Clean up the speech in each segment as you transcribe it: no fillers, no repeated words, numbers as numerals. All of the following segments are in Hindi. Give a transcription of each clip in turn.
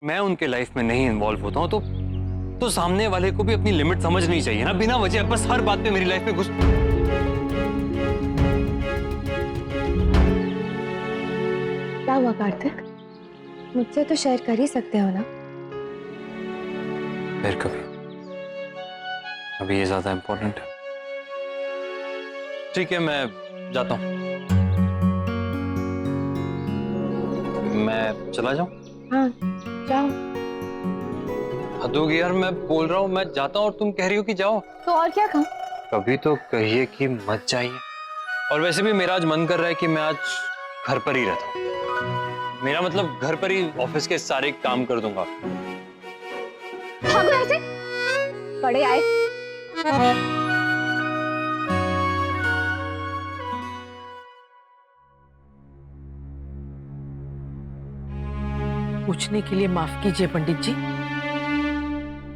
मैं उनके लाइफ में नहीं इन्वॉल्व होता हूँ तो सामने वाले को भी अपनी लिमिट समझनी चाहिए ना, बिना वजह बस हर बात पे मेरी लाइफ में घुस। क्या हुआ कार्तिक? मुझसे तो शेयर कर ही सकते हो ना। फिर कभी, अभी ये ज्यादा इम्पोर्टेंट है। ठीक है, मैं जाता हूँ। मैं चला जाऊं? हाँ जाओ। हद होगी यार, मैं बोल रहा हूँ मैं जाता हूँ और तुम कह रही हो कि जाओ। तो और क्या कहूँ? कभी तो कहिए कि मत जाइए। और वैसे भी मेरा आज मन कर रहा है कि मैं आज घर पर ही रहता हूँ। मेरा मतलब घर पर ही ऑफिस के सारे काम कर दूंगा। भागो ऐसे, बड़े आए। पूछने के लिए माफ कीजिए पंडित जी,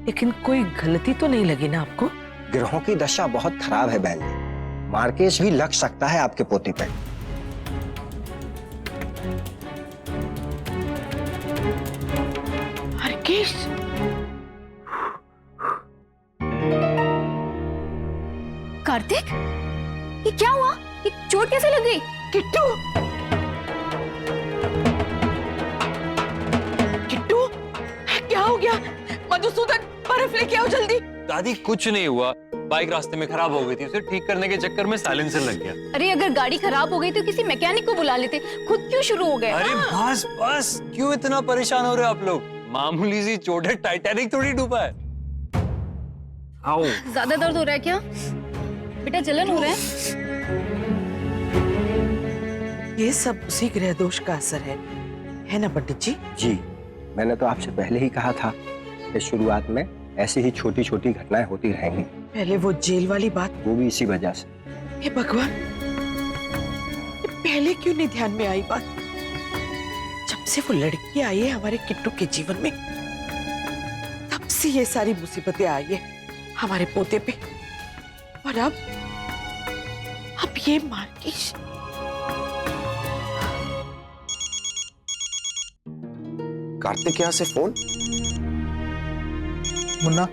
लेकिन कोई गलती तो नहीं लगी ना आपको? ग्रहों की दशा बहुत खराब है बहन जी, मार्केश भी लग सकता है आपके पोते पे। मार्केश, कार्तिक, ये क्या हुआ? ये चोट कैसे लग गई? किट्टू, किट्टू, क्या हो गया? मधुसूदन, बर्फ लेके आओ जल्दी। दादी कुछ नहीं हुआ, बाइक रास्ते में खराब हो गई थी, उसे ठीक करने के चक्कर में साइलेंसर लग गया। अरे अगर गाड़ी खराब हो गई तो किसी मैकेनिक को बुला लेते, खुद क्यों शुरू हो गए? अरे बस बस, क्यों इतना परेशान हो रहे हो आप लोग? मामूली सी चोट है, टाइटैनिक थोड़ी डूबा है। आओ। ज्यादा दर्द हो रहा है क्या? बेटा जलन हो रहा है? ये सब उसी ग्रह दोष का असर है ना पंडित जी? जी, मैंने तो आपसे पहले ही कहा था कि शुरुआत में ऐसी ही छोटी छोटी घटनाएं होती रहेंगी। पहले वो जेल वाली बात, वो भी इसी वजह से। हे भगवान, ये पहले क्यों नहीं ध्यान में आई बात? जब से वो लड़की आई है हमारे किट्टू के जीवन में, तब से ये सारी मुसीबतें आई है हमारे पोते पे। और अब ये मार्केश। कार्तिक यहाँ से फोन। मुन्ना,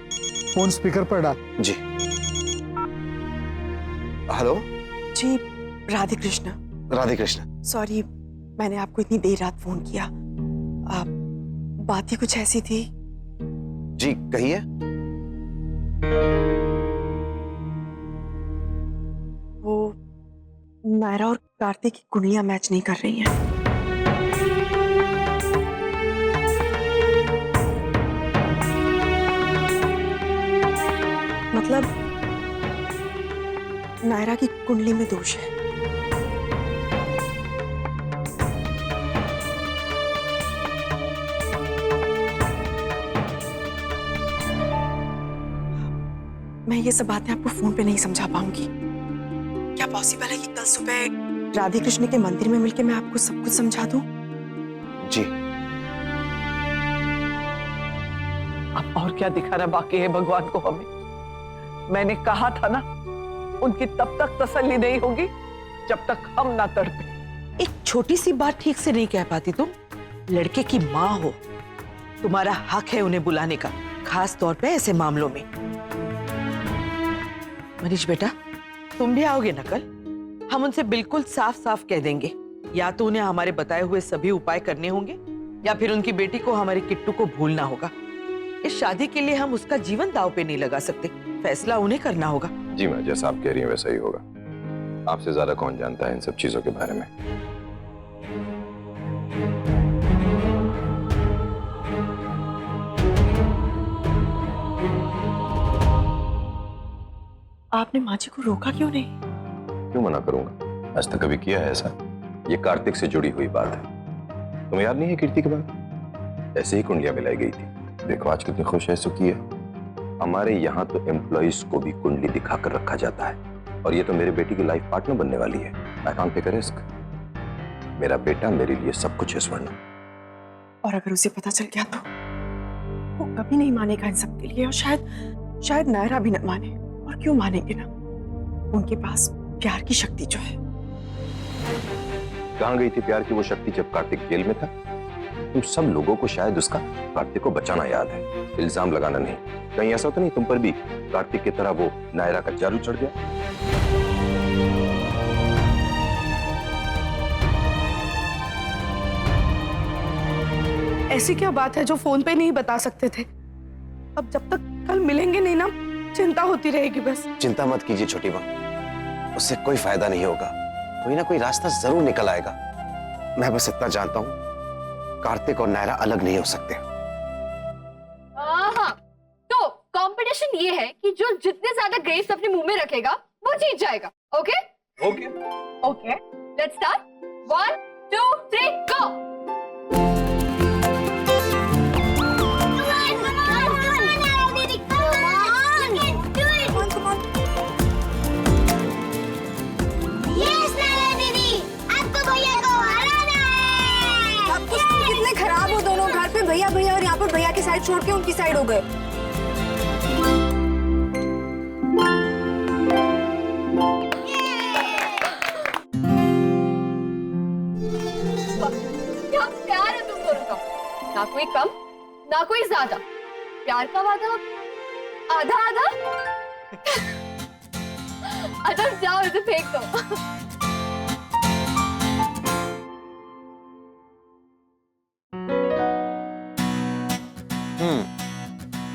फोन स्पीकर पर डाल। जी। हेलो जी, राधे कृष्ण। राधे कृष्ण। सॉरी, मैंने आपको इतनी देर रात फोन किया। बात ही कुछ ऐसी थी। जी कहिए। वो नायरा और कार्तिक की कुंडलियां मैच नहीं कर रही हैं। मतलब नायरा की कुंडली में दोष है। मैं ये सब बातें आपको फोन पे नहीं समझा पाऊंगी। क्या पॉसिबल है कि कल सुबह राधे कृष्ण के मंदिर में मिलकर मैं आपको सब कुछ समझा दूं? जी। अब और क्या दिखाना बाकी है भगवान को हमें? मैंने कहा था ना, उनकी तब तक तसल्ली नहीं होगी जब तक हम ना तड़पे। एक छोटी सी बात ठीक से नहीं कह पाती तुम? लड़के की माँ हो, तुम्हारा हक है उन्हें बुलाने का, खास तौर पे ऐसे मामलों में। मनीष बेटा, तुम भी आओगे ना कल? हम उनसे बिल्कुल साफ साफ कह देंगे, या तो उन्हें हमारे बताए हुए सभी उपाय करने होंगे, या फिर उनकी बेटी को, हमारे किट्टू को भूलना होगा। इस शादी के लिए हम उसका जीवन दांव पे नहीं लगा सकते, फैसला उन्हें करना होगा। जी माँ, जैसा आप कह रही हैं वैसा ही होगा। आपसे ज्यादा कौन जानता है इन सब चीजों के बारे में। आपने माँ जी को रोका क्यों नहीं? क्यों मना करूंगा? आज तक कभी किया है ऐसा? ये कार्तिक से जुड़ी हुई बात है। तुम्हें याद नहीं है कीर्ति के बाद ऐसे ही कुंडलियां मिलाई गई थी? देखो आज कितनी खुश है, सुखी है। हमारे यहाँ तो एम्प्लॉइज को भी कुंडली दिखाकर रखा जाता है, और ये तो मेरे बेटी की लाइफ पार्टनर बनने वाली है। I can't take a risk. मेरा बेटा मेरे लिए सब कुछ है स्वर्णा। और अगर उसे पता चल गया तो वो कभी नहीं मानेगा इन सब के लिए, और शायद नायरा भी न माने। और क्यों मानेंगे ना? उनके पास प्यार की शक्ति जो है। कहाँ गई थी प्यार की वो शक्ति जब कार्तिक जेल में था? तुम सब लोगों को शायद उसका कार्तिक को बचाना याद है, इल्जाम लगाना नहीं। कहीं ऐसा तो नहीं तुम पर भी कार्तिक की तरह वो नायरा का जादू चढ़ गया? ऐसी क्या बात है जो फोन पे नहीं बता सकते थे? अब जब तक कल मिलेंगे नहीं ना, चिंता होती रहेगी बस। चिंता मत कीजिए छोटी माँ, उससे कोई फायदा नहीं होगा। कोई ना कोई रास्ता जरूर निकल आएगा। मैं बस इतना जानता हूँ, कार्तिक और नायरा अलग नहीं हो सकते। हाँ, तो कंपटीशन ये है कि जो जितने ज्यादा ग्रेप्स अपने मुंह में रखेगा वो जीत जाएगा। Okay okay okay, let's start. 1 2 3 गो। कितने खराब हो दोनों, घर पे भैया भैया और यहाँ पर भैया की साइड छोड़ के उनकी साइड हो गए। क्या प्यार है तुम दोनों का, ना कोई कम ना कोई ज्यादा। प्यार का वादा आधा आधा। अच्छा जाओ, इसे फेंक दो।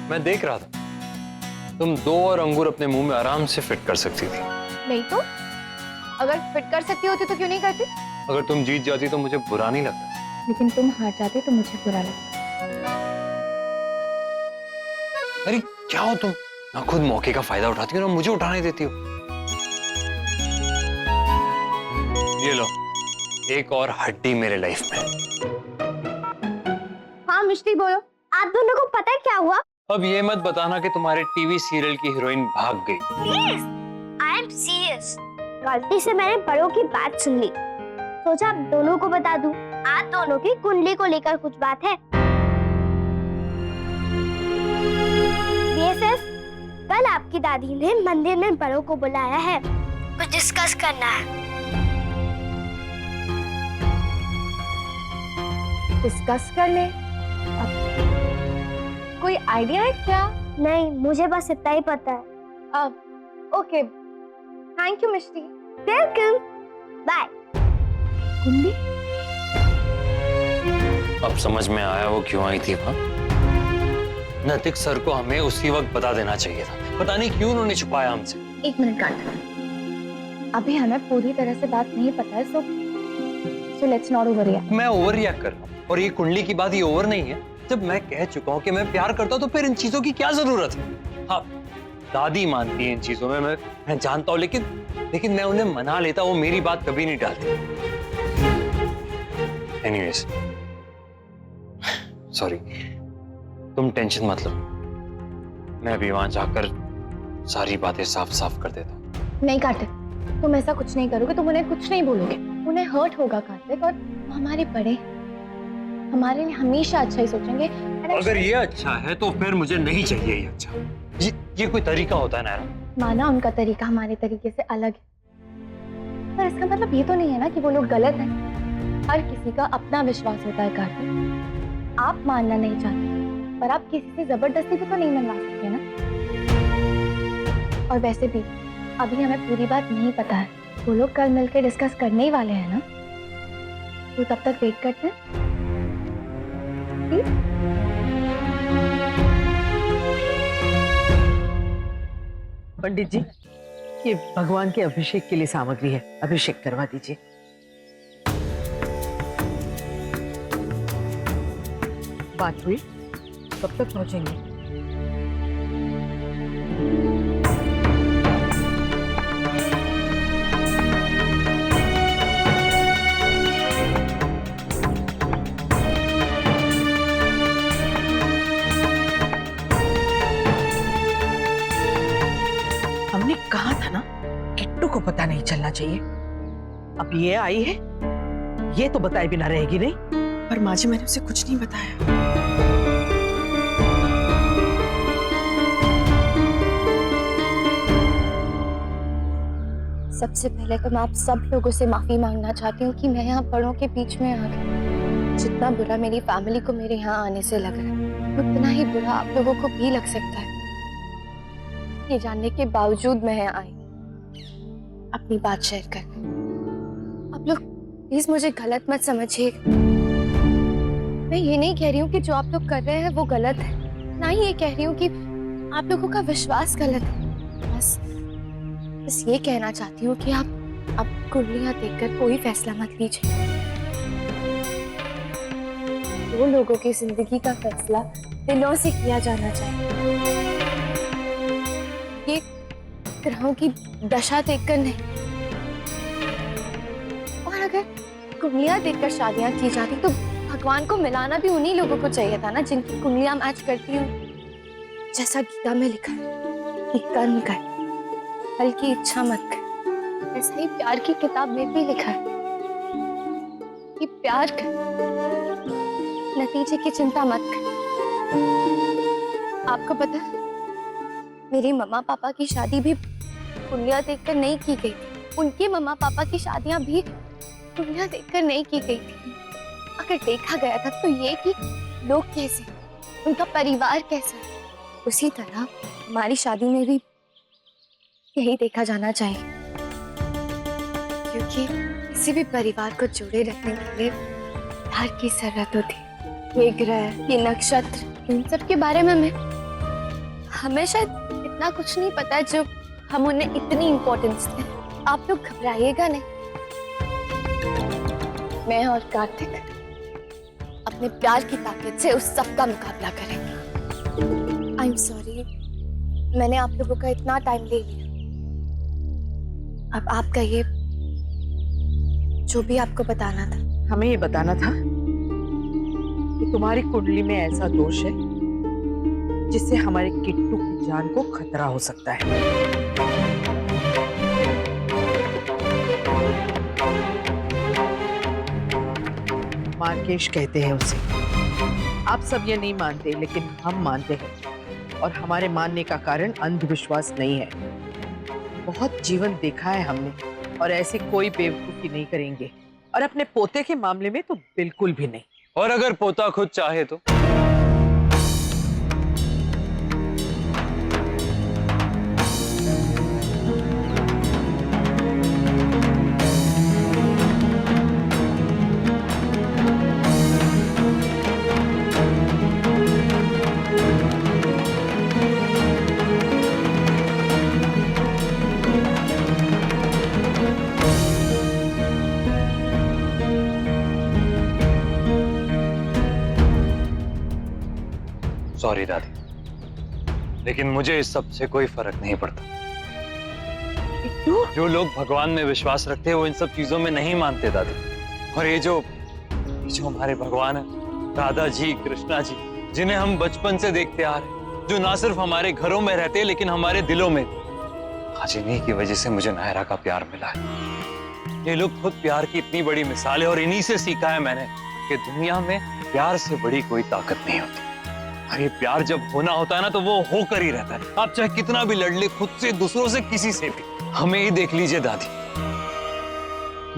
मैं देख रहा था, तुम 2 और अंगूर अपने मुंह में आराम से फिट कर सकती थी। नहीं तो अगर फिट कर सकती होती तो क्यों नहीं करती? अगर तुम जीत जाती तो मुझे बुरा नहीं लगता। लेकिन तुम हार जाते तो मुझे बुरा लगता। अरे क्या हो तुम, ना खुद मौके का फायदा उठाती हो ना मुझे उठाने देती हो। ये लो, एक और हड्डी मेरे लाइफ में। हाँ मिष्टी बोलो, आप दोनों को पता है क्या हुआ? अब ये मत बताना कि तुम्हारे टीवी सीरियल की हीरोइन भाग गई। Please, I am serious. गलती से मैंने बड़ों की बात सुन ली, सोचा आप दोनों को बता दूं। आप दोनों की कुंडली को लेकर कुछ बात है। बीएसएफ, कल आपकी दादी ने मंदिर में बड़ों को बुलाया है, कुछ डिस्कस करना है। डिस्कस कर ले। कोई आइडिया है क्या? नहीं, मुझे बस इतना ही पता है। Okay, thank you Mishti. Welcome, bye. कुंडली? अब समझ में आया वो क्यों आई थी वहां। नैतिक सर को हमें उसी वक्त बता देना चाहिए था। पता नहीं क्यों उन्होंने छुपाया हमसे। 1 मिनट काट। अभी हमें पूरी तरह से बात नहीं पता है, so let's not over react. मैं ओवर रिएक्ट कर रहा हूँ, और ये कुंडली की बात ये ओवर नहीं है। जब मैं कह चुका हूँ कि मैं प्यार करता हूँ तो फिर इन चीजों की क्या जरूरत है? हाँ, दादी मानती है इन चीजों में, मैं जानता हूँ, लेकिन मैं उन्हें मना लेता, वो मेरी बात कभी नहीं टालती। एनीवेज, सॉरी, तुम टेंशन मत लो, मैं अभी वहां जाकर सारी बातें साफ साफ कर देता हूँ। नहीं कार्तिक, तुम ऐसा कुछ नहीं करोगे, तुम उन्हें कुछ नहीं बोलोगे। उन्हें हर्ट होगा कार्तिक, और हमारे बड़े हमारे लिए हमेशा अच्छा ही सोचेंगे। अगर ये अच्छा है तो फिर मुझे नहीं चाहिए ये अच्छा। ये कोई तरीका होता है नायरा? माना उनका तरीका हमारे तरीके से अलग है, पर इसका मतलब ये तो नहीं है ना कि वो लोग गलत हैं। हर किसी का अपना विश्वास होता है कार्तिक। आप मानना नहीं चाहते, पर आप किसी से जबरदस्ती भी तो नहीं मनवा सकते ना। और वैसे भी अभी हमें पूरी बात नहीं पता है, वो लोग कल मिलकर डिस्कस करने ही वाले हैं ना, तो तब तक वेट करते हैं। पंडित जी, ये भगवान के अभिषेक के लिए सामग्री है, अभिषेक करवा दीजिए। बात हुई, कब तक पहुंचेंगे? हमने कहा था ना, किट्टू को पता नहीं चलना चाहिए। अब ये आई है, ये तो बताए बिना रहेगी नहीं। पर माँ जी, मैंने उसे कुछ नहीं बताया। सबसे पहले तो मैं आप सब लोगों से माफी मांगना चाहती हूँ कि मैं यहाँ बड़ों के बीच में आ गई। जितना बुरा मेरी फैमिली को मेरे यहाँ आने से लग रहा है, उतना ही बुरा आप लोगों को भी लग सकता है। ये जानने के बावजूद मैं यहाँ आई अपनी बात शेयर करने। आप लोग प्लीज मुझे गलत मत समझिए। मैं ये नहीं कह रही हूँ कि जो आप लोग कर रहे हैं वो गलत है, ना ही ये कह रही हूँ कि आप लोगों का विश्वास गलत है। बस ये कहना चाहती हूँ कि आप कुंडलियां देखकर कोई फैसला मत लीजिए। दो लोगों की जिंदगी का फैसला दिलों से किया जाना चाहिए, ये ग्रहों की दशा देखकर नहीं। और अगर कुंडलियां देखकर शादियां की जाती तो भगवान को मिलाना भी उन्हीं लोगों को चाहिए था ना, जिनकी कुंडलियां मैच करती हूँ। जैसा गीता में लिखा है कि कर्म कर, फल की इच्छा मत कर, ऐसा ही प्यार की किताब में भी लिखा है कि प्यार कर, नतीजे की चिंता मत कर। आपको पता है, मेरे मम्मा पापा की शादी भी कुंडलियां देखकर नहीं की गई थी। उनके मम्मा पापा की शादियां भी कुंडलियां देखकर नहीं की गई थी। अगर देखा गया था तो ये कि लोग कैसे, उनका परिवार कैसा है, उसी तरह हमारी शादी में भी यही देखा जाना चाहिए। क्योंकि किसी भी परिवार को जोड़े रखने के लिए प्यार की जरूरत होती है। ये ग्रह, ये नक्षत्र, इन सब के बारे में हमें शायद इतना कुछ नहीं पता जो हम उन्हें इतनी इम्पोर्टेंस दें। आप लोग घबराइएगा नहीं। मैं और कार्तिक अपने प्यार की ताकत से उस सब का मुकाबला करेंगे। आई एम सॉरी, मैंने आप लोगों का इतना टाइम ले लिया। अब आप कहिए जो भी आपको बताना था। हमें ये बताना था कि तुम्हारी कुंडली में ऐसा दोष है जिससे हमारे किट्टू की जान को खतरा हो सकता है। मार्केश कहते हैं उसे। आप सब ये नहीं मानते, लेकिन हम मानते हैं, और हमारे मानने का कारण अंधविश्वास नहीं है। बहुत जीवन देखा है हमने, और ऐसी कोई बेवकूफी नहीं करेंगे, और अपने पोते के मामले में तो बिल्कुल भी नहीं। और अगर पोता खुद चाहे तो? सॉरी दादी, लेकिन मुझे इस सब से कोई फर्क नहीं पड़ता। जो लोग भगवान में विश्वास रखते हैं वो इन सब चीजों में नहीं मानते दादी। और ये जो हमारे भगवान है, राधा जी, कृष्णा जी, जिन्हें हम बचपन से देखते आ रहे, जो ना सिर्फ हमारे घरों में रहते हैं लेकिन हमारे दिलों में, आज इन्हीं की वजह से मुझे नायरा का प्यार मिला है। ये लोग खुद प्यार की इतनी बड़ी मिसाल है, और इन्हीं से सीखा है मैंने कि दुनिया में प्यार से बड़ी कोई ताकत नहीं होती। और ये प्यार जब होना होता है ना तो वो होकर ही रहता है। आप चाहे कितना भी लड़ ले, खुद से, दूसरों से, किसी से भी। हमें ही देख लीजिए दादी,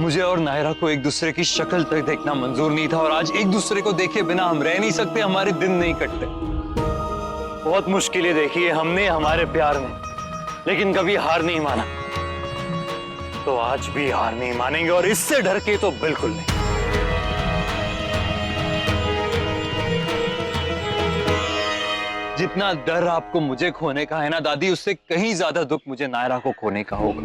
मुझे और नायरा को एक दूसरे की शक्ल तक देखना मंजूर नहीं था, और आज एक दूसरे को देखे बिना हम रह नहीं सकते, हमारे दिन नहीं कटते। बहुत मुश्किलें देखी है हमने हमारे प्यार में, लेकिन कभी हार नहीं माना। तो आज भी हार नहीं मानेंगे, और इससे डर के तो बिल्कुल नहीं। जितना डर आपको मुझे खोने का है ना दादी, उससे कहीं ज्यादा दुख मुझे नायरा को खोने का होगा।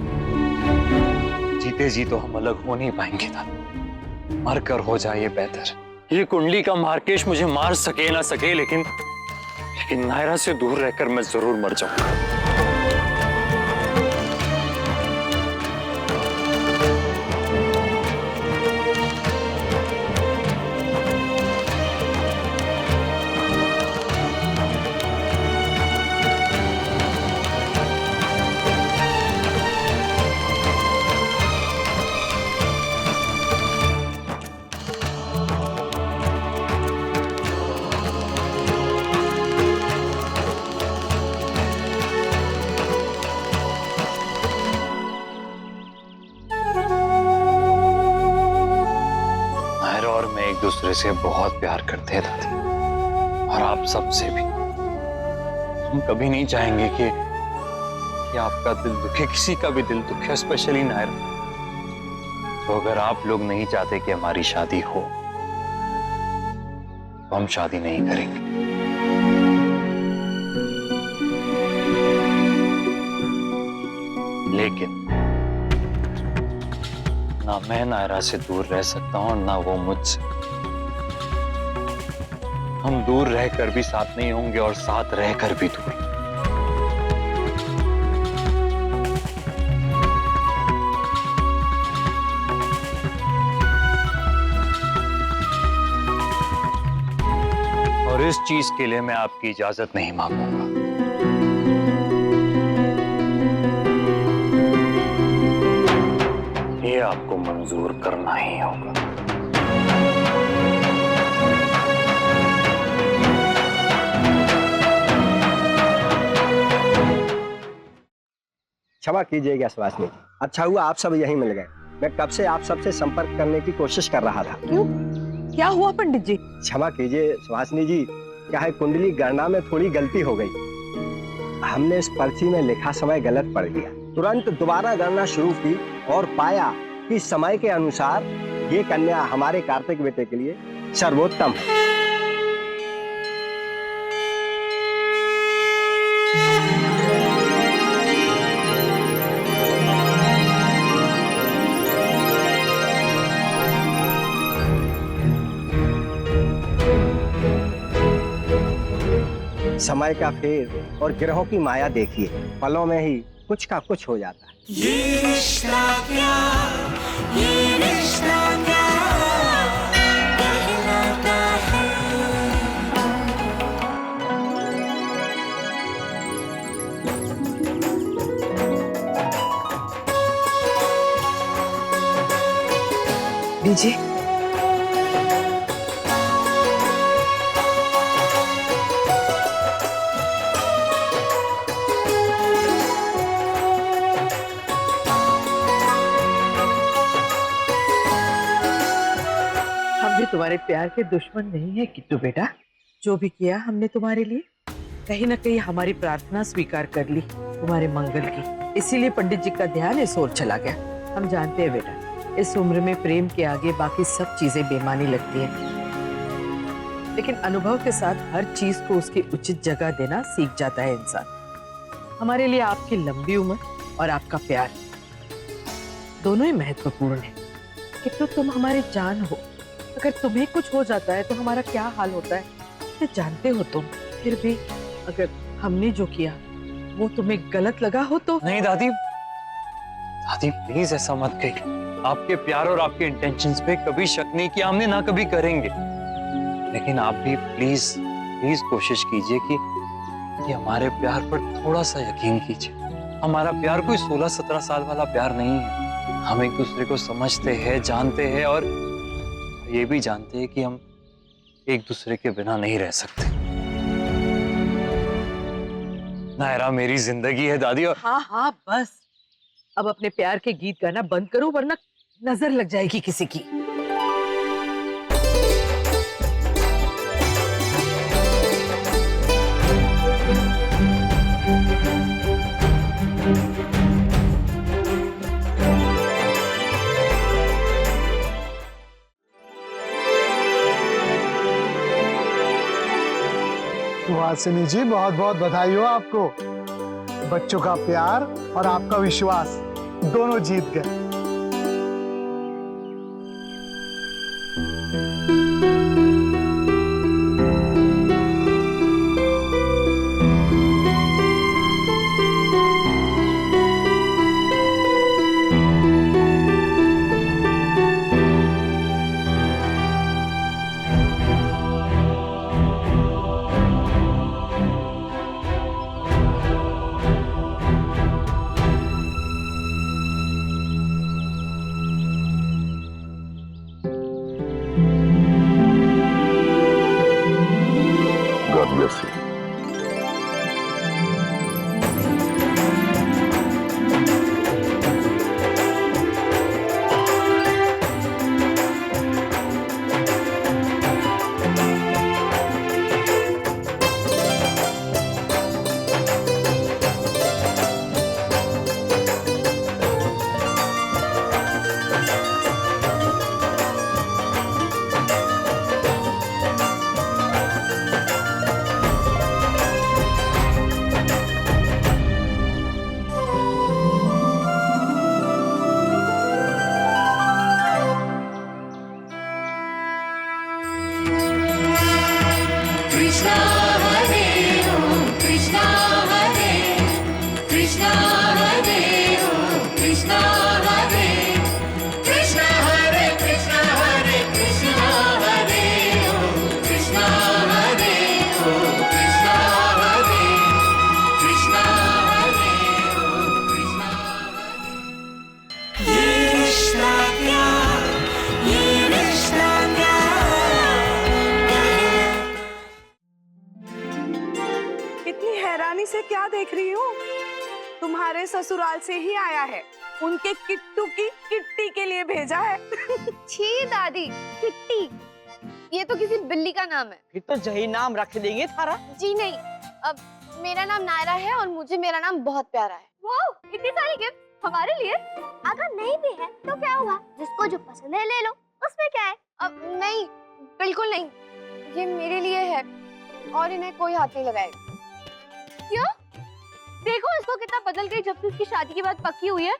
जीते जी तो हम अलग हो नहीं पाएंगे दादी, मरकर हो जाए ये बेहतर। ये कुंडली का मार्केश मुझे मार सके ना सके, लेकिन नायरा से दूर रहकर मैं जरूर मर जाऊंगा। दूसरे से बहुत प्यार करते हैं दादी, और आप सबसे भी। हम कभी नहीं चाहेंगे कि आपका दिल दुखे, किसी का भी दिल दुखे, स्पेशली नायरा। तो अगर आप लोग नहीं चाहते कि हमारी शादी हो, तो हम शादी नहीं करेंगे। लेकिन ना मैं नायरा से दूर रह सकता हूं, ना वो मुझसे। हम दूर रहकर भी साथ नहीं होंगे, और साथ रहकर भी दूर। और इस चीज के लिए मैं आपकी इजाजत नहीं मांगूंगा। ये आपको मंजूर करना ही होगा। क्षमा कीजिएगा सुहासिनी, अच्छा हुआ आप सब यहीं मिल गए। मैं कब से आप सबसे संपर्क करने की कोशिश कर रहा था। क्यों, क्या हुआ पंडित जी? क्षमा कीजिए सुहासिनी जी, क्या है कुंडली गणना में थोड़ी गलती हो गई। हमने इस पर्ची में लिखा समय गलत पढ़ दिया। तुरंत दोबारा गणना शुरू की और पाया कि समय के अनुसार ये कन्या हमारे कार्तिक बेटे के लिए सर्वोत्तम है। समय का फेर और ग्रहों की माया देखिए, पलों में ही कुछ का कुछ हो जाता है। ये रिश्ता क्या, ये रिश्ता क्या कहलाता है। लीजिए। तुम्हारे प्यार के दुश्मन नहीं है किट्टू बेटा। जो भी किया हमने तुम्हारे लिए, कहीं ना कहीं हमारी प्रार्थना स्वीकार कर ली तुम्हारे मंगल की। इसीलिए पंडित जी का ध्यान इस ओर चला गया। हम जानते हैं बेटा, इस उम्र में प्रेम के आगे बाकी सब चीजें बेमानी लगती हैं, लेकिन अनुभव के साथ हर चीज को उसकी उचित जगह देना सीख जाता है इंसान। हमारे लिए आपकी लंबी उम्र और आपका प्यार दोनों ही महत्वपूर्ण है। किट्टू, तुम हमारी जान हो। अगर तुम्हें कुछ हो जाता है तो हमारा क्या हाल होता है ये जानते हो तुम। फिर भी अगर हमने जो किया वो तुम्हें गलत लगा हो तो। नहीं दादी, दादी प्लीज ऐसा मत कहिए। आपके प्यार और आपके इंटेंशंस पे कभी शक नहीं किया हमने, ना कभी करेंगे। लेकिन आप भी प्लीज प्लीज कोशिश कीजिए कि हमारे प्यार पर थोड़ा सा यकीन कीजिए। हमारा प्यार कोई 16-17 साल वाला प्यार नहीं है। हम एक दूसरे को समझते हैं, जानते हैं, और ये भी जानते हैं कि हम एक दूसरे के बिना नहीं रह सकते। नायरा मेरी जिंदगी है दादी। और हाँ हाँ बस, अब अपने प्यार के गीत गाना बंद करो, वरना नजर लग जाएगी किसी की। सुहासिनी जी, बहुत बहुत बधाई हो आपको। बच्चों का प्यार और आपका विश्वास दोनों जीत गए। इतनी हैरानी से क्या देख रही हूँ? तुम्हारे ससुराल से ही आया है, उनके किट्टू की किट्टी के लिए भेजा है। छी दादी, किट्टी, ये तो किसी बिल्ली का नाम है। फिर तो यही नाम रख देंगे थारा। जी नहीं, अब मेरा नाम नायरा है और मुझे मेरा नाम बहुत प्यारा है। वाओ, इतनी सारी गिफ्ट हमारे लिए। अगर नहीं भी है तो क्या हुआ, जिसको जो पसंद है ले लो, उसमें क्या है। अब नहीं, बिल्कुल नहीं, ये मेरे लिए है और इन्हें कोई हाथ नहीं लगाएगा। क्यों? देखो इसको कितना बदल गई जब से इसकी शादी की बात पक्की हुई है।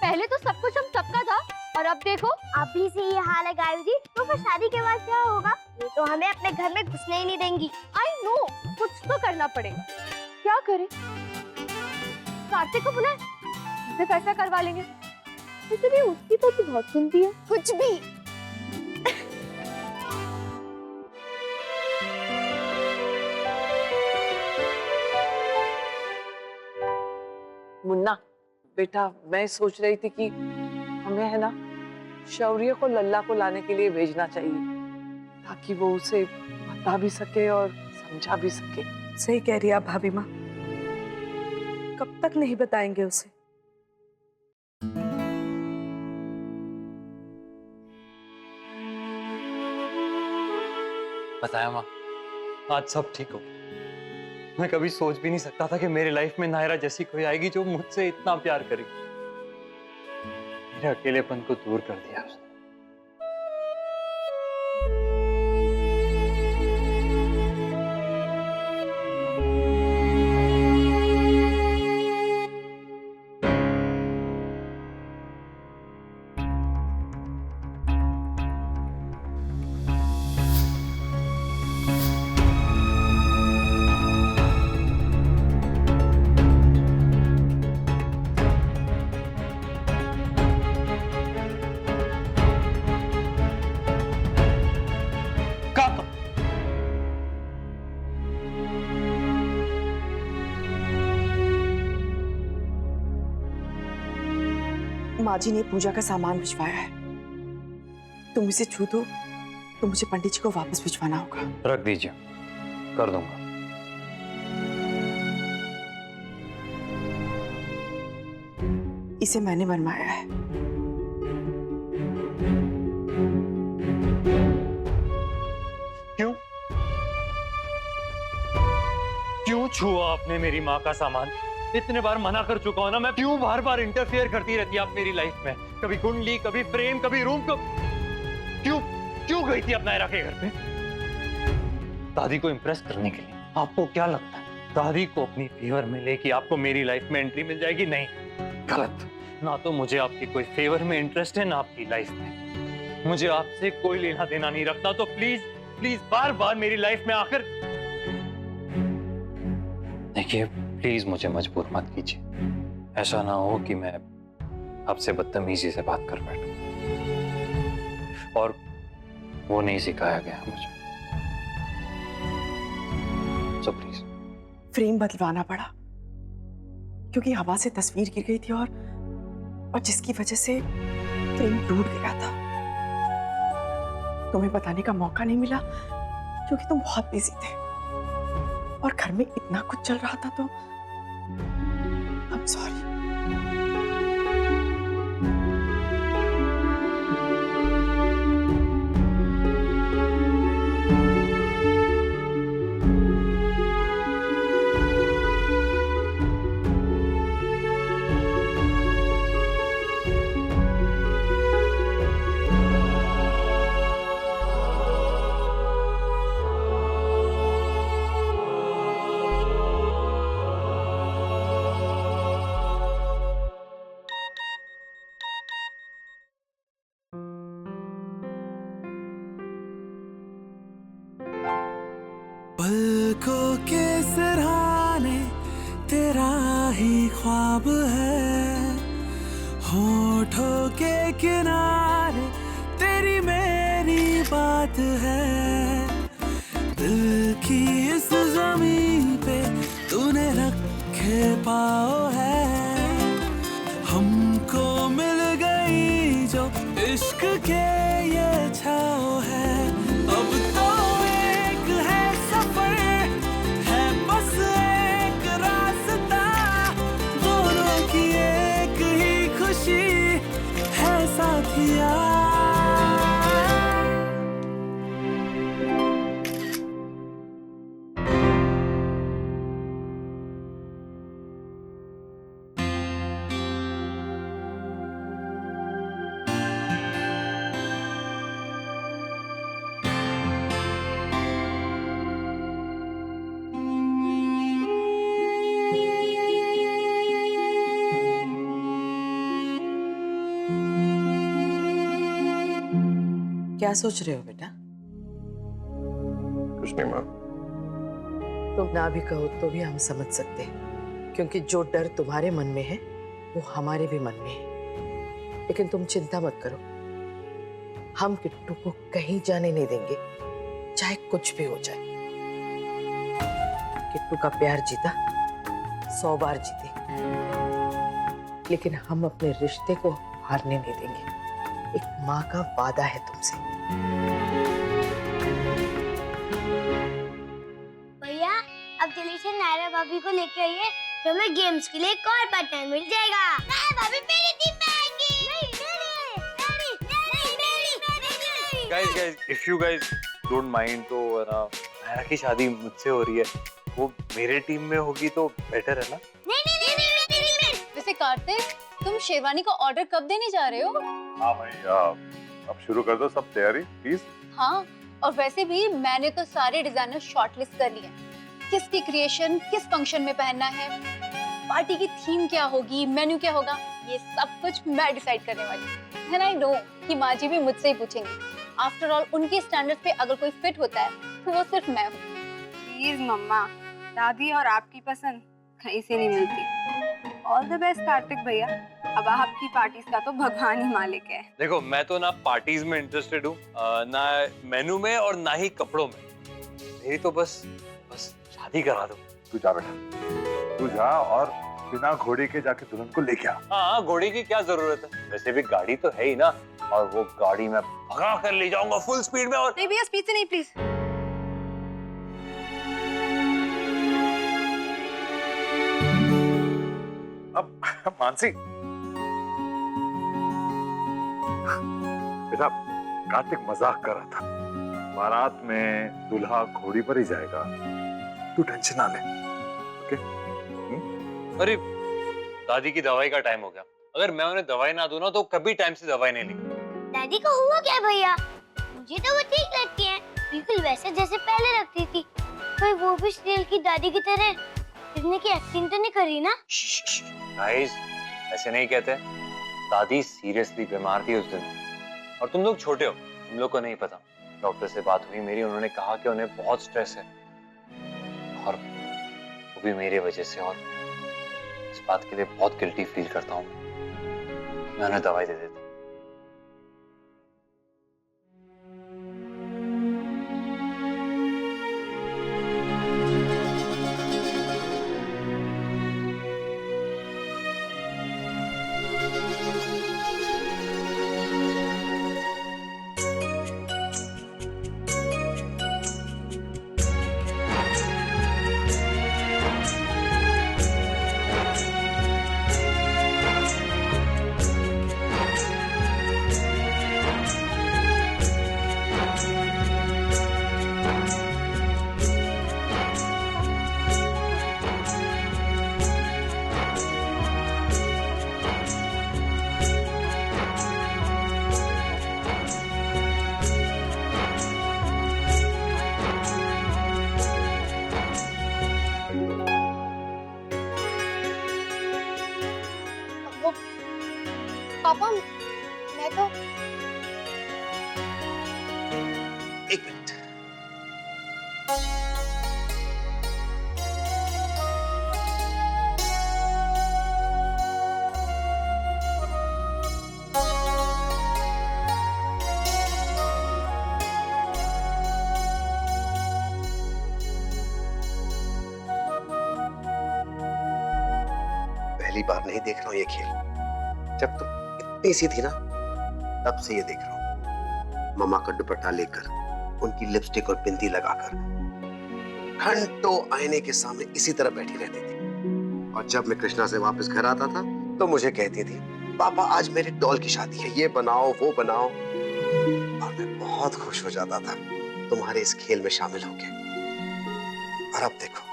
पहले तो सब कुछ हम सबका था और अब देखो। अभी से ये हाल है गायू जी, तो फिर शादी के बाद क्या होगा? ये तो हमें अपने घर में घुसने ही नहीं देंगी। आई नो, कुछ तो करना पड़ेगा। क्या करें? कार्तिक को बुलाए, उससे फैसला करवा लेंगे। वैसे भी उसकी तो बहुत सुनती है। कुछ भी। मुन्ना बेटा, मैं सोच रही थी कि हमें है ना शौर्य को लल्ला को लाने के लिए भेजना चाहिए, ताकि वो उसे बता भी सके और समझा भी सके। सही कह रही है आप भाभी माँ, कब तक नहीं बताएंगे उसे? बताया माँ, आज सब ठीक हो। मैं कभी सोच भी नहीं सकता था कि मेरी लाइफ में नायरा जैसी कोई आएगी जो मुझसे इतना प्यार करेगी। मेरे अकेलेपन को दूर कर दिया उसने। माँ जी ने पूजा का सामान भिजवाया है, तुम इसे छू दो तो मुझे पंडित जी को वापस भिजवाना होगा। रख दीजिए, कर दूंगा। इसे मैंने बनवाया है। क्यों? क्यों छुआ आपने मेरी माँ का सामान? इतने बार मना कर चुका हूं ना मैं। क्यों बार बार इंटरफेयर करती रहती है आप मेरी लाइफ में? कभी कुंडली, कभी फ्रेम, कभी रूम। क्यों गई थी आप नायरा के घर पे? दादी को इम्प्रेस करने के लिए। आपको क्या लगता है दादी को अपनी फेवर में लेके आपको मेरी लाइफ में एंट्री मिल जाएगी? नहीं, गलत। ना तो मुझे आपकी कोई फेवर में इंटरेस्ट है, ना आपकी लाइफ में। मुझे आपसे कोई लेना देना नहीं रखना, तो प्लीज प्लीज बार बार मेरी लाइफ में आकर देखिए, प्लीज मुझे मजबूर मत कीजिए। ऐसा ना हो कि मैं आपसे बदतमीजी से बात कर बैठूं, और वो नहीं सिखाया गया मुझे। So please. फ्रेम बदलवाना पड़ा क्योंकि हवा से तस्वीर गिर गई थी और जिसकी वजह से फ्रेम टूट गया था। तुम्हें बताने का मौका नहीं मिला क्योंकि तुम बहुत बिजी थे और घर में इतना कुछ चल रहा था, तो I'm sorry। पलकों के सिरहाने तेरा ही ख्वाब है, होठों के किनारे तेरी मेरी बात है। दिल की इस जमीन पे तूने रखे पाओ है, हमको मिल गई जो इश्क के ये छाओ है। अब तो एक है सफर, है बस क्या सोच रहे हो बेटा? कुछ नहीं माँ। तुम ना भी कहो तो भी हम समझ सकते हैं, क्योंकि जो डर तुम्हारे मन में है वो हमारे भी मन में है। लेकिन तुम चिंता मत करो, हम किट्टू को कहीं जाने नहीं देंगे, चाहे कुछ भी हो जाए। किट्टू का प्यार जीता 100 बार जीते, लेकिन हम अपने रिश्ते को हारने नहीं देंगे। एक माँ का वादा है तुमसे। भैया अब जल्दी से नायरा भाभी को लेके आइए, तो हमें गेम्स के लिए एक और पार्टनर मिल जाएगा। नायरा भाभी मेरी टीम में आएंगी। नहीं, guys if you guys don't mind तो है ना, नायरा की शादी मुझसे हो रही है, वो मेरे टीम में होगी तो बेटर है ना। वैसे कार्तिक, तुम शेरवानी का ऑर्डर कब देने जा रहे हो? हाँ भाई, अब शुरू कर दो सब तैयारी प्लीज। हाँ, और वैसे भी मैंने तो सारे डिजाइनर शॉर्टलिस्ट कर लिए। किसकी क्रिएशन किस फंक्शन में पहनना है, पार्टी की थीम क्या होगी, मेन्यू क्या होगा, ये सब कुछ मैं डिसाइड करने वाली हूँ। एंड आई नो कि माँ जी भी मुझसे ही पूछेंगी। आफ्टर ऑल उनके स्टैंडर्ड पे अगर कोई फिट होता है तो वो सिर्फ मैं हूँ। प्लीज मम्मा, दादी और आपकी पसंद कहीं से नहीं मिलती। ऑल द बेस्ट कार्तिक भैया, अब आपकी पार्टीज का तो भगवान ही मालिक है। देखो मैं तो ना पार्टीज में इंटरेस्टेड हूँ, ना मेनू में और ना ही कपड़ों में। मेरी तो बस शादी करा दो। तू जा बेटा, तू जा और बिना घोड़े के जाके दुल्हन को लेके आ। हाँ, घोड़े की क्या जरूरत है, वैसे भी गाड़ी तो है ही ना, और वो गाड़ी मैं भगा कर ले जाऊंगा फुल स्पीड में। और नहीं भैया, स्पीड से नहीं प्लीज। अब मानसी बेटा, कार्तिक मजाक कर रहा था। बारात में दूल्हा घोड़ी पर ही जाएगा, तू टेंशन ना ले। ओके? अरे दादी की दवाई का टाइम हो गया, अगर मैं उन्हें दवाई ना दूं ना तो कभी टाइम से दवाई नहीं लेंगे। दादी को हुआ क्या भैया? मुझे तो वो ठीक लगती है, बिल्कुल वैसे जैसे पहले लगती थी। कोई वो भी सीरियल की दादी की तरह दिखने की एक्टिंग तो नहीं करी ना? गाइस ऐसे नहीं कहते, दादी सीरियसली बीमार थी उस दिन, और तुम लोग छोटे हो, तुम लोग को नहीं पता। डॉक्टर से बात हुई मेरी, उन्होंने कहा कि उन्हें बहुत स्ट्रेस है, और वो भी मेरे वजह से। और इस बात के लिए बहुत गिल्टी फील करता हूँ। मैं उन्हें दवाई दे देता हूँ। पापा, मैं तो एक मिनट। पहली बार नहीं देख रहा हूं ये खेल। जब तुम इतनी सी थी ना, तब से ये देख रहा हूं। मम्मा का दुपट्टा लेकर, उनकी लिपस्टिक और बिंदी लगाकर घंटों आईने के सामने इसी तरह बैठी रहती थी। और जब मैं कृष्णा से वापस घर आता था तो मुझे कहती थी, पापा आज मेरे डॉल की शादी है, ये बनाओ वो बनाओ। और मैं बहुत खुश हो जाता था तुम्हारे इस खेल में शामिल होके। और अब देखो,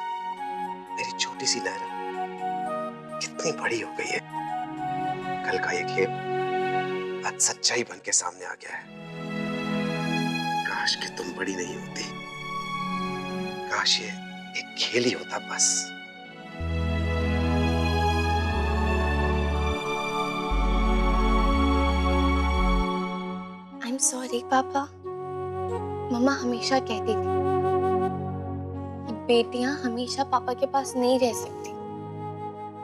मेरी छोटी सी नायरा कितनी बड़ी हो गई है। कल का ये खेल आज सच्चाई बन के सामने आ गया है। काश कि तुम बड़ी नहीं होती, काश ये एक खेल ही होता बस। आई एम सॉरी पापा, मम्मा हमेशा कहती थी कि बेटियां हमेशा पापा के पास नहीं रह सकती,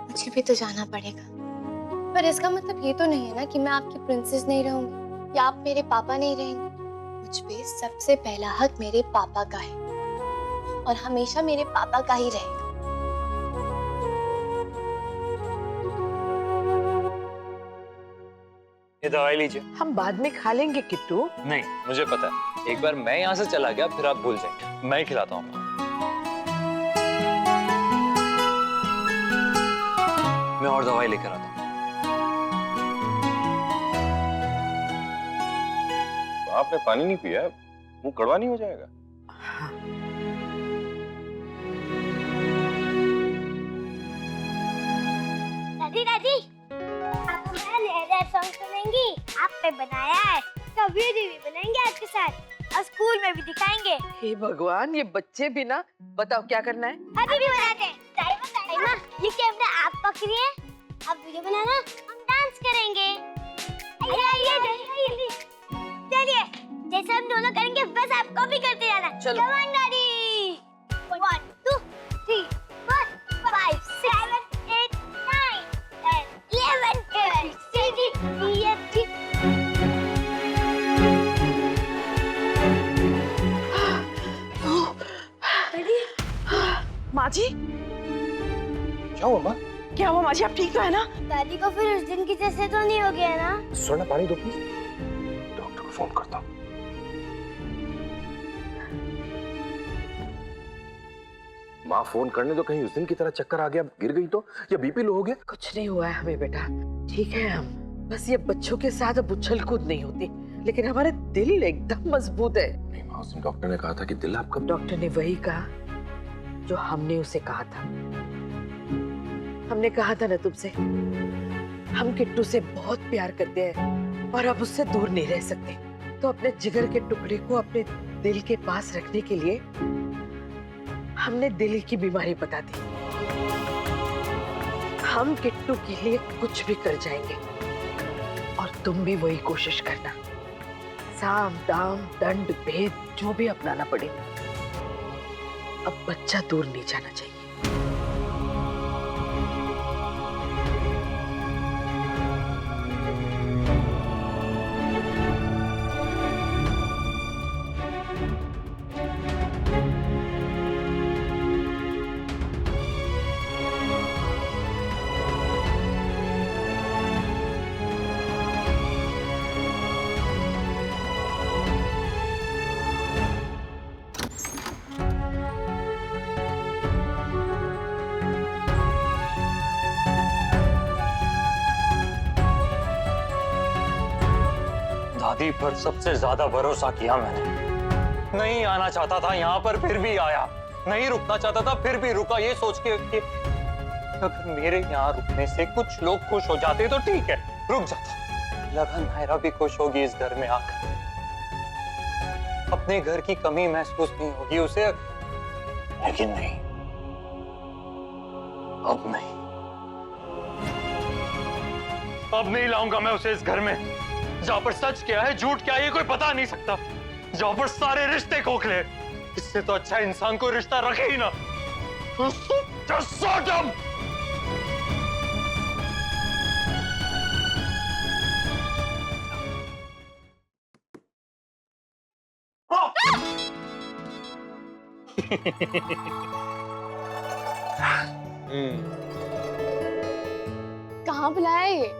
मुझे भी तो जाना पड़ेगा। पर इसका मतलब ये तो नहीं है ना कि मैं आपकी प्रिंसेस नहीं रहूंगी या आप मेरे पापा नहीं रहेंगे। मुझ पे सबसे पहला हक मेरे पापा का है और हमेशा मेरे पापा का ही रहेगा। ये दवाई लीजिए। हम बाद में खा लेंगे किट्टू। नहीं, मुझे पता है, एक बार मैं यहाँ से चला गया फिर आप भूल जाएंगे। मैं ही खिलाता हूँ। मैं और दवाई लेकर आता हूँ। आपने पानी नहीं पिया, मुंह कड़वा नहीं हो जाएगा? दादी दादी, आप हमारा नया सॉन्ग सुनेंगी? आप पे बनाया है, तो वीडियो भी बनाएंगे आपके साथ और स्कूल में भी दिखाएंगे। हे भगवान, ये बच्चे भी ना, बताओ क्या करना है? अभी भी बनाते हैं। टाइमा, ये कैमरा आप पकड़िए, आप वीडियो बनाना, हम डांस करेंगे। आइए जल्दी। चलिए, जैसे हम दोनों करेंगे बस आप कॉपी करते जाना। चलो। Come on, Daddy. 1, 2, 3, 4, 5, 6, 7, 8, 9, 10, 11, 12, 13, 14। माँ जी, क्या हुआ माँ? क्या हुआ माँ जी, आप ठीक तो है ना? दादी को फिर उस दिन की जैसे तो नहीं हो गया ना? स्वर्ण पानी दो प्लीज। डॉक्टर को फोन करता हूँ। माँ फोन करने तो, कहीं उस दिन की तरह चक्कर आ गया, गिर गई तो, या बीपी लो हो गया? कुछ नहीं हुआ है हमें बेटा, ठीक है हम। बस ये बच्चों के साथ अब उछल कूद नहीं होती, लेकिन हमारे दिल एकदम मजबूत है। नहीं माँ, उस दिन डॉक्टर ने कहा था कि दिल आपका। डॉक्टर ने वही कहा जो हमने उसे कहा था। हमने कहा था ना तुमसे, हम किट्टू से बहुत प्यार करते हैं और अब उससे दूर नहीं रह सकते। तो अपने जिगर के टुकड़े को अपने दिल के पास रखने के लिए हमने दिल की बीमारी बता दी। हम किट्टू के लिए कुछ भी कर जाएंगे और तुम भी वही कोशिश करना। साम दाम दंड भेद जो भी अपनाना पड़े, अब बच्चा दूर नहीं जाना चाहिए। दादी पर सबसे ज्यादा भरोसा किया मैंने। नहीं आना चाहता था यहाँ पर, फिर भी आया। नहीं रुकना चाहता था, फिर भी रुका, ये सोच के कि अगर मेरे यहाँ रुकने से कुछ लोग खुश हो जाते तो ठीक है, रुक जाता। लगा नायरा भी खुश होगी इस घर में आकर, अपने घर की कमी महसूस नहीं होगी उसे। लेकिन नहीं, अब नहीं, अब नहीं लाऊंगा मैं उसे इस घर में, जहां पर सच क्या है झूठ क्या है ये कोई पता नहीं सकता, जहां पर सारे रिश्ते खोखले। इससे तो अच्छा इंसान कोई रिश्ता रखे ही ना। Just sort him! कहाँ बुलाया ये?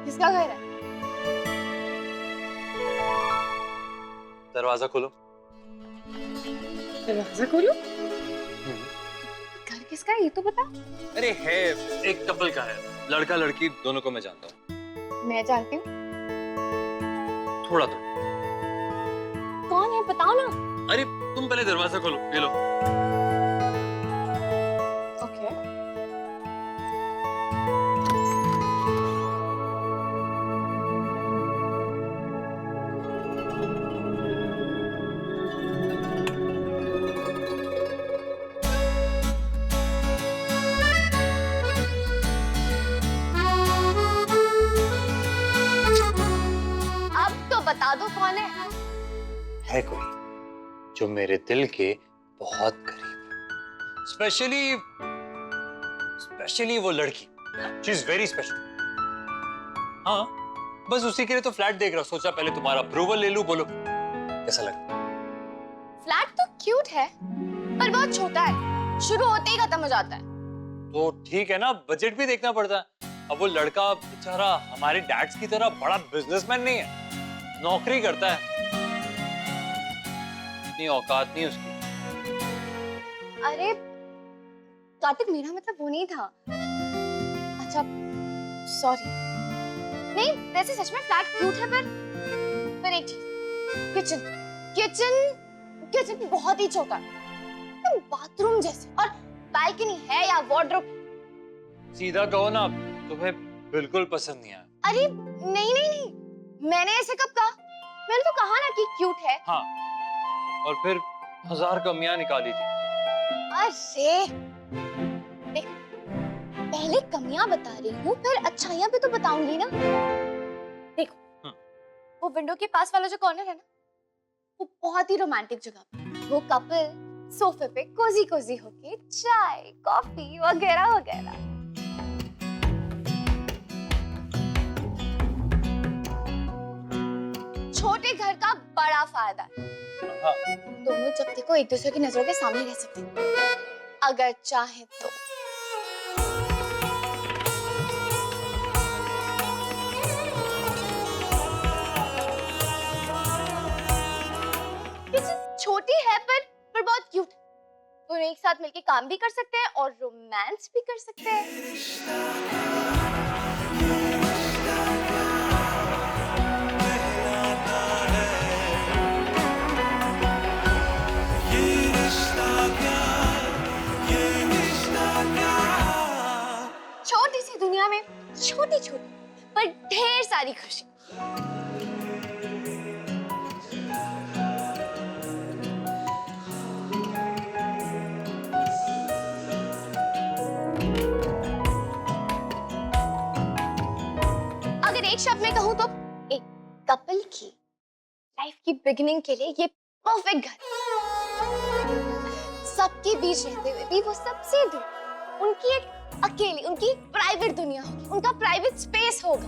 किसका घर है? दरवाजा खोलो। दरवाजा खोलो? घर किसका है ये तो बता। अरे है, एक कपल का है, लड़का लड़की दोनों को मैं जानता हूँ। मैं जानती हूँ। थोड़ा तो। कौन है बताओ ना। अरे तुम पहले दरवाजा खोलो, ये लो। ओके। अब तो बता दो कौन है। है कोई, जो मेरे दिल के बहुत करीब है। स्पेशली वो लड़की, शी इज वेरी स्पेशल। हाँ, बस उसी के लिए तो फ्लैट देख रहा हूं। सोचा पहले तुम्हारा अप्रूवल ले लूं, बोलो कैसा लगा? फ्लैट तो क्यूट है पर बहुत छोटा है, शुरू होते ही खत्म हो जाता है। तो ठीक है ना, बजट भी देखना पड़ता है। अब वो लड़का बेचारा हमारे डैड्स की तरह बड़ा बिजनेसमैन नहीं है, नौकरी करता है, इतनी औकात नहीं उसकी। अरे कार्तिक, मेरा मतलब वो नहीं था। अच्छा सॉरी। नहीं, वैसे सच में फ्लैट क्यूट है पर एक चीज, किचन बहुत ही छोटा है, बाथरूम जैसे, और बालकनी है या वार्डरोब। सीधा कहो ना, तुम्हें बिल्कुल पसंद नहीं आया? अरे नहीं, मैंने ऐसे कब कहा? मैंने तो कहा ना कि क्यूट है। हाँ, और फिर 1000 कमियां निकाली थी। अरे देख, पहले कमियां बता रही हूँ, फिर अच्छाइयां भी तो बताऊंगी ना। देखो, वो विंडो के पास वाला जो कॉर्नर है ना, वो बहुत ही रोमांटिक जगह पे, वो कपल सोफे पे कोजी होके चाय कॉफी वगैरह वगैरह। छोटे घर का बड़ा फायदा है, दोनों जब देखो एक दूसरे की नजरों के सामने रह सकते हैं, अगर चाहे तो। छोटी है पर बहुत क्यूट है। दोनों एक साथ मिलके काम भी कर सकते हैं और रोमांस भी कर सकते हैं। छोटी सी दुनिया में छोटी पर ढेर सारी खुशी। अगर एक शब्द में कहूं तो एक कपल की लाइफ की बिगिनिंग के लिए ये परफेक्ट घर। सबके बीच रहते हुए भी वो सबसे दूर, उनकी एक अकेली, उनकी प्राइवेट दुनिया होगी, उनका प्राइवेट स्पेस होगा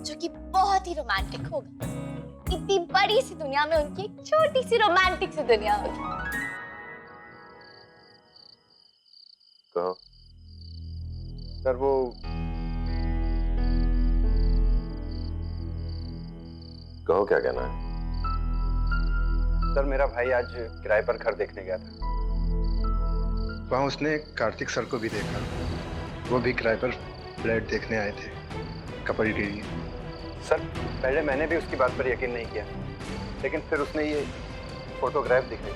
जो कि बहुत ही रोमांटिक होगा। इतनी बड़ी सी दुनिया में उनकी एक छोटी सी रोमांटिक सी दुनिया होगी। कहो सर, वो कहो क्या कहना है? सर, मेरा भाई आज किराए पर घर देखने गया था। वहाँ उसने कार्तिक सर को भी देखा, वो भी किराए पर फ्लैट देखने आए थे कपल के लिए। सर, पहले मैंने भी उसकी बात पर यकीन नहीं किया, लेकिन फिर उसने ये फोटोग्राफ दिखाई।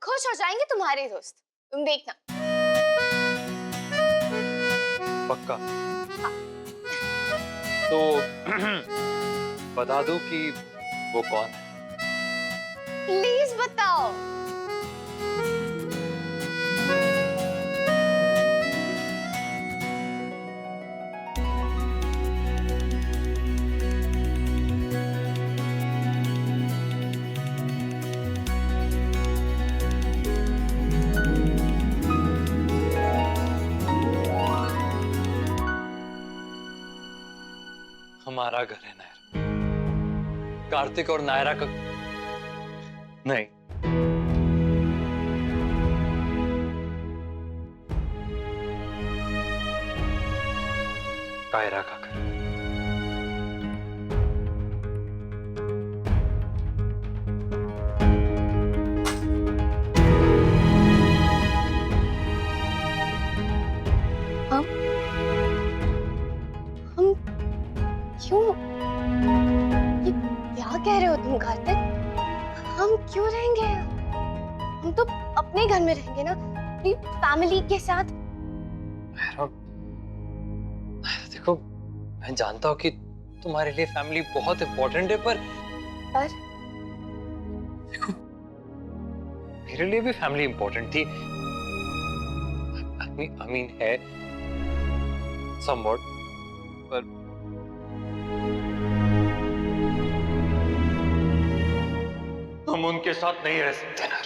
खुश हो जाएंगे तुम्हारे दोस्त, तुम देखना। पक्का? हाँ। तो बता दूं कि वो कौन है? प्लीज बताओ। हमारा घर है नायरा, कार्तिक और नायरा का नहीं, कायरा का घर। हम क्यों, ये क्या कह रहे हो तुम कार्तिक? हम क्यों रहेंगे? हम तो अपने घर में रहेंगे ना, अपनी फैमिली के साथ। देखो, मैं जानता हूँ कि तुम्हारे लिए फैमिली बहुत इम्पोर्टेंट है, पर देखो, मेरे लिए भी फैमिली इम्पोर्टेंट थी। I mean है somewhat, पर हम उनके साथ नहीं रह सकते ना।